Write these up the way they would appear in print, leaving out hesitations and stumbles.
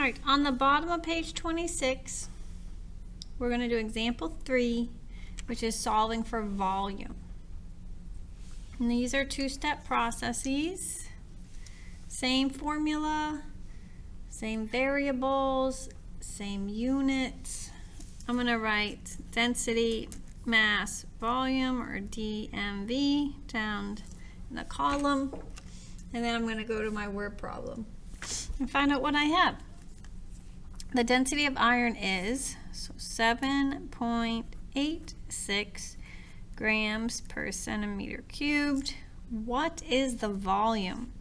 right, on the bottom of page 26, we're going to do example 3, which is solving for volume. And these are two-step processes. Same formula, same variables, same units. I'm going to write density, mass, volume, or DMV down in the column. And then I'm going to go to my word problem and find out what I have. The density of iron is 7.86 grams per centimeter cubed. What is the volume?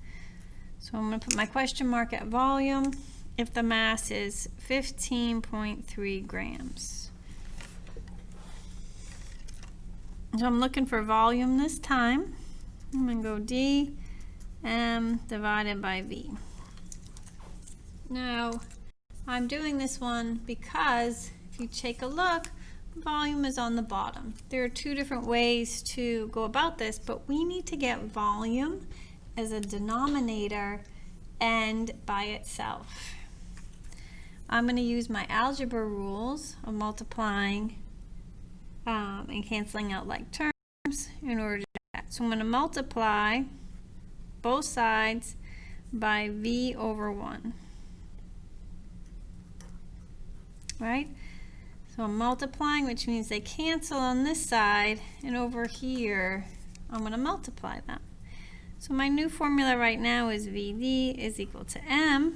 So I'm going to put my question mark at volume if the mass is 15.3 grams. So I'm looking for volume this time. I'm going to go dm divided by v. Now, I'm doing this one because if you take a look, volume is on the bottom. There are two different ways to go about this, but we need to get volume as a denominator and by itself. I'm going to use my algebra rules of multiplying and canceling out like terms in order to do that. So I'm going to multiply both sides by v over 1. Right? So I'm multiplying, which means they cancel on this side, and over here I'm going to multiply them. So my new formula right now is VD is equal to M.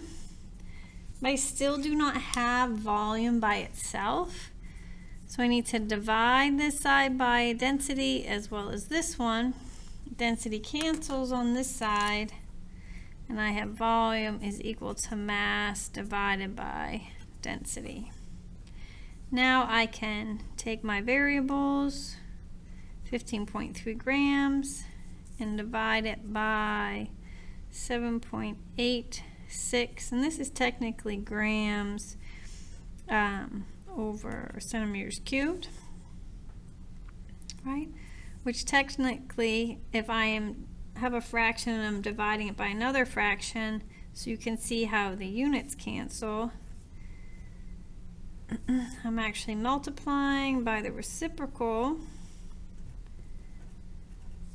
But I still do not have volume by itself. So I need to divide this side by density as well as this one. Density cancels on this side, and I have volume is equal to mass divided by density. Now I can take my variables, 15.3 grams, and divide it by 7.86, and this is technically grams over centimeters cubed, right? Which technically, if I have a fraction and I'm dividing it by another fraction, so you can see how the units cancel, I'm actually multiplying by the reciprocal.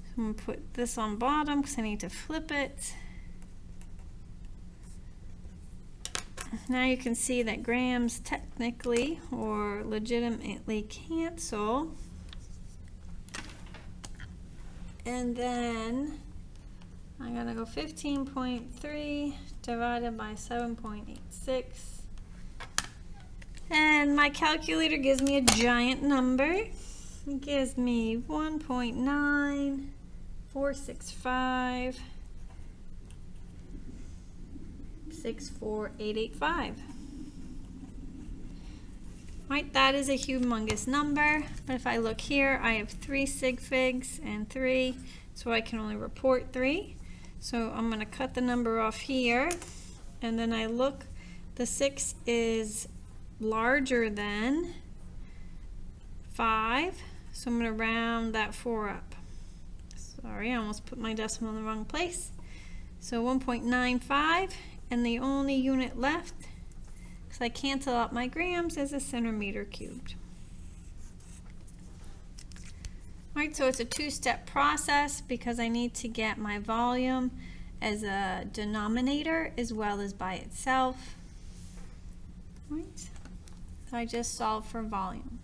So I'm going to put this on bottom because I need to flip it. Now you can see that grams technically or legitimately cancel. And then I'm going to go 15.3 divided by 7.86. And my calculator gives me a giant number. It gives me 1.9465 64885. Right, that is a humongous number, but if I look here, I have 3 sig figs and 3, so I can only report 3. So I'm going to cut the number off here, and then I look, the 6 is larger than 5, so I'm going to round that 4 up. Sorry, I almost put my decimal in the wrong place. So 1.95, and the only unit left, because I cancel out my grams, is a centimeter cubed. Alright, so it's a two-step process because I need to get my volume as a denominator as well as by itself. Right. So I just solve for volume.